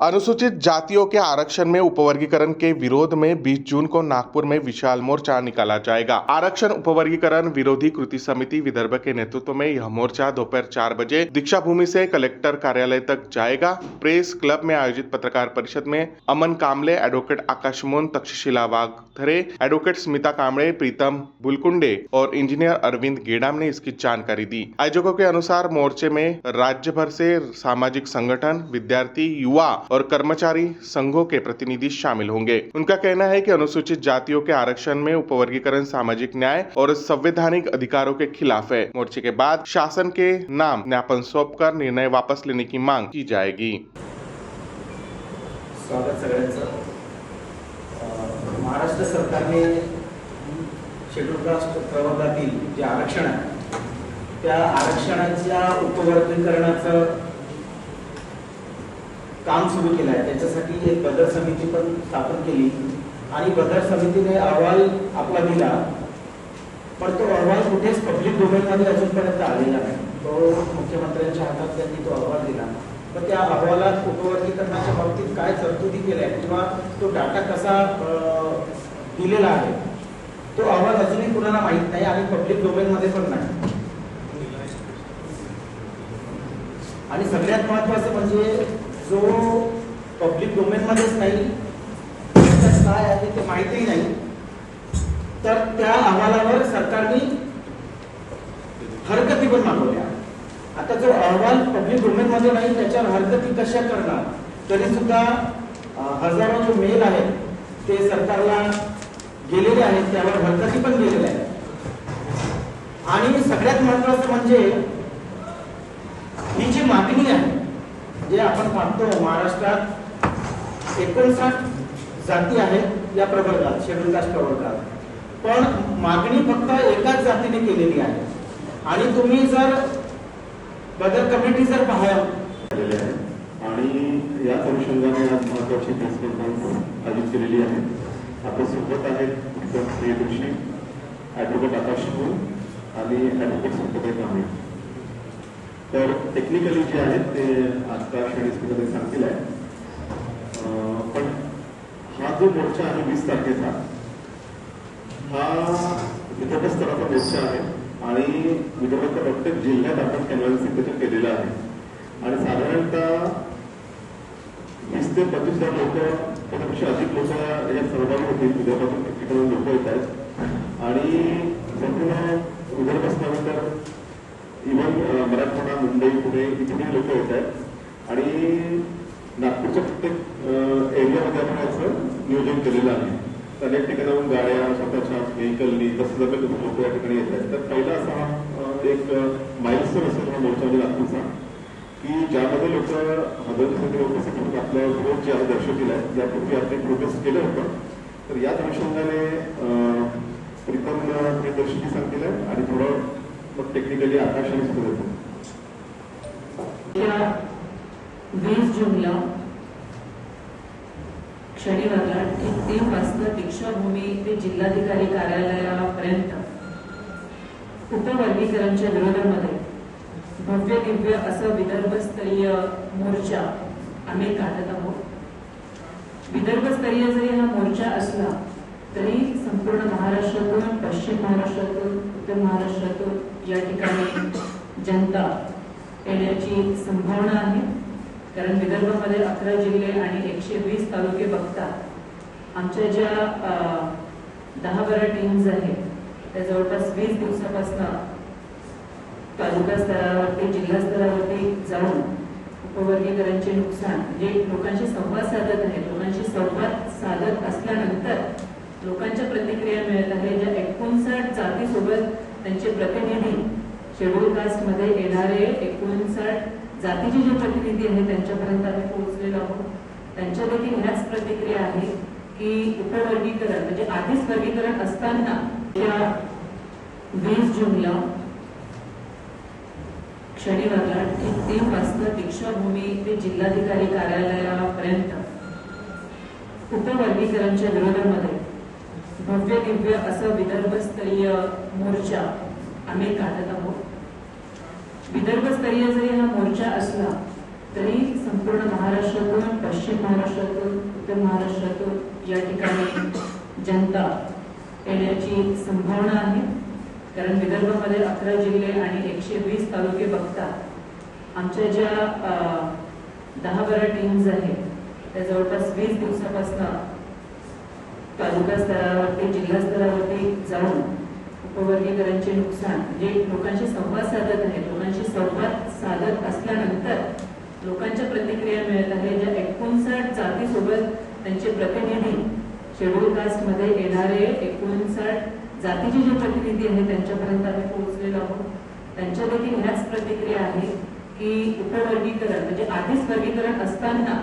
अनुसूचित जातियों के आरक्षण में उपवर्गीकरण के विरोध में 20 जून को नागपुर में विशाल मोर्चा निकाला जाएगा। आरक्षण उपवर्गीकरण विरोधी कृति समिति विदर्भ के नेतृत्व में यह मोर्चा दोपहर 4 बजे दीक्षा भूमि से कलेक्टर कार्यालय तक जाएगा। प्रेस क्लब में आयोजित पत्रकार परिषद में अमन कामले, एडवोकेट आकाश मोन, तक्षशिला वाघथरे, एडवोकेट स्मिता कामड़े, प्रीतम बुलकुंडे और इंजीनियर अरविंद गेडाम ने इसकी जानकारी दी। आयोजकों के अनुसार मोर्चे में राज्य भर से सामाजिक संगठन, विद्यार्थी, युवा और कर्मचारी संघों के प्रतिनिधि शामिल होंगे। उनका कहना है कि अनुसूचित जातियों के आरक्षण में उपवर्गीकरण सामाजिक न्याय और संवैधानिक अधिकारों के खिलाफ है। मोर्चे के बाद शासन के नाम ज्ञापन सौंपकर निर्णय वापस लेने की मांग की जाएगी। स्वागत सगळ्यांचं। महाराष्ट्र सरकारने शेड्यूल कास्ट प्रवर्गातील जे आरक्षण आहे त्या आरक्षणाच्या उपवर्गीकरणाचं काम सुरू केलं आहे। त्याच्यासाठी एक बदल समिती पण स्थापन केली आणि बदल समितीने अहवाल आपला दिला, पण तो अहवाल कुठेच पब्लिक डोमेनमध्ये अजूनपर्यंत आलेला नाही। तो मुख्यमंत्र्यांच्या हातात त्यांनी तो अहवाल दिला, पण त्या अहवालात उपवर्गीकरणाच्या बाबतीत काय तरतुदी केल्या किंवा तो डाटा कसा दिलेला आहे तो अहवाल अजूनही कुणाला माहित नाही आणि पब्लिक डोमेनमध्ये पण नाही। आणि सगळ्यात महत्त्वाचं म्हणजे जो पब्लिक डोमेन मध्येच नाही काय आहे ते माहितीही नाही, तर त्या अहवालावर सरकारने हरकती पण मागवल्या। आता जो अहवाल पब्लिक डोमेन मध्ये नाही त्याच्यावर हरकती कशा करणार, तरी सुद्धा हजारो जो मेल आहेत ते सरकारला गेलेले आहेत, त्यावर हरकती पण गेलेल्या आहेत। आणि सगळ्यात महत्त्वाचं म्हणजे ही जी मागणी आहे, जे आपण पाहतो महाराष्ट्रात 59 जाती आहेत या प्रवर्गात, शेड्यूल कास्ट प्रवर्गात, पण मागणी फक्त एकाच जातीने केलेली आहे। आणि तुम्ही जर बदल कमिटी जर पाहिलेली आहे आणि या अनुषंगाने आज महत्त्वाची प्रेस कॉन्फरन्स आयोजित केलेली आहे। आपल्या सोबत आहेत प्रियदर्शी, ॲडव्होकेट आकाश मोन आणि ॲडव्होकेट स्मिता कामळे। तर टेक्निकली जे आहेत ते आता स्टडीजमध्ये सांगतील आहे, पण हा जो मोर्चा आहे 20 तारखेचा हा विदर्भ स्तराचा मोर्चा आहे आणि विदर्भाच्या प्रत्येक जिल्ह्यात आपण कॅनव्हॅसिंग त्याच्यात केलेलं आहे आणि साधारणतः 20 ते 25,000 लोक, त्यापेक्षा अधिक लोक या सहभागी होतील। विदर्भातून ठिकाणी लोक येत आहेत आणि संपूर्ण विदर्भ स्तरावर इव्हन मराठवाडा, मुंबई, पुणे इथे लोक येत आहेत आणि नागपूरच्या प्रत्येक एरियामध्ये आपण याचं नियोजन केलेलं आहे। अनेक ठिकाणाहून गाड्या स्वतःच्या व्हेकलनी तसं जर लोक या ठिकाणी येत आहेत, तर पहिला असा हा एक माइलस्टोन असेल हा मोर्चा म्हणजे नागपूरचा, की ज्यामध्ये लोक हजारांच्या संख्येने लोक आपल्या विरोध जे आहे दर्शवतील आहे। यापूर्वी आपण प्रोटेस्ट केलं होतं, तर याच अनुषंगाने प्रीतम प्रियदर्शी सांगतील आहे आणि थोडं मग टेक्निकली आकाशाने सुरू होतो। 20 जूनला शनिवारला 3 वाजता दीक्षाभूमी ते जिल्हाधिकारी कार्यालयापर्यंत उपवर्गीकरणच्या विरोधामध्ये भव्य दिव्य असा विदर्भस्तरीय मोर्चा आम्ही काढत आहोत। विदर्भस्तरीय जरी हा मोर्चा असला तरी संपूर्ण महाराष्ट्रातून, पश्चिम महाराष्ट्रातून, उत्तर महाराष्ट्रातून या ठिकाणी जनता येण्याची संभावना आहे। कारण विदर्भामध्ये 11 जिल्हे आणि 120 तालुके बघतात। आमच्या ज्या 10-12 टीम्स आहेत त्या जवळपास 20 दिवसापासून तालुका स्तरावरती, जिल्हा स्तरावरती जाऊन उपवर्गीकरणचे नुकसान जे लोकांशी संवाद साधत आहेत, लोकांशी संवाद साधत असल्यानंतर लोकांच्या प्रतिक्रिया मिळत आहे। ज्या 59 जातीसोबत त्यांचे प्रतिनिधी, शेड्यूल कास्ट मध्ये येणारे 59 जातीचे जे प्रतिनिधी आहेत त्यांच्यापर्यंत आम्ही पोहोचलेलो आहोत। त्यांच्या देखील ह्याच प्रतिक्रिया आहे की उपवर्गीकरण म्हणजे आधीच वर्गीकरण असताना 20 जूनला शनिवारला 3 वाजता दीक्षाभूमी ते जिल्हाधिकारी कार्यालयापर्यंत उपवर्गीकरणच्या विरोधामध्ये भव्य दिव्य असा विदर्भस्तरीय मोर्चा आम्ही काढत आहोत। विदर्भस्तरीय जरी हा मोर्चा असला तरी संपूर्ण महाराष्ट्रातून पश्चिम महाराष्ट्रातून, उत्तर महाराष्ट्रातून या ठिकाणी जनता येण्याची संभावना आहे. कारण विदर्भामध्ये 11 जिल्हे आणि 120 तालुके बघता आमच्या ज्या 10-12 टीम्स आहेत त्या जवळपास 20 दिवसापासून तालुका स्तरावरती, जिल्हा स्तरावरती जाऊन उपवर्गीकरांचे नुकसान जे लोकांशी संवाद साधत आहेत. लोकांशी संवाद साधत असल्यानंतर लोकांच्या प्रतिक्रिया मिळत आहे. ज्या 59 जातीसोबत त्यांचे प्रतिनिधी शेड्यूल कास्ट मध्ये येणारे 59 जातीचे जे प्रतिनिधी आहेत त्यांच्यापर्यंत आम्ही पोहोचलेलो आहोत. त्यांच्या देखील ह्याच प्रतिक्रिया आहे की उपवर्गीकरण म्हणजे आधीच वर्गीकरण असताना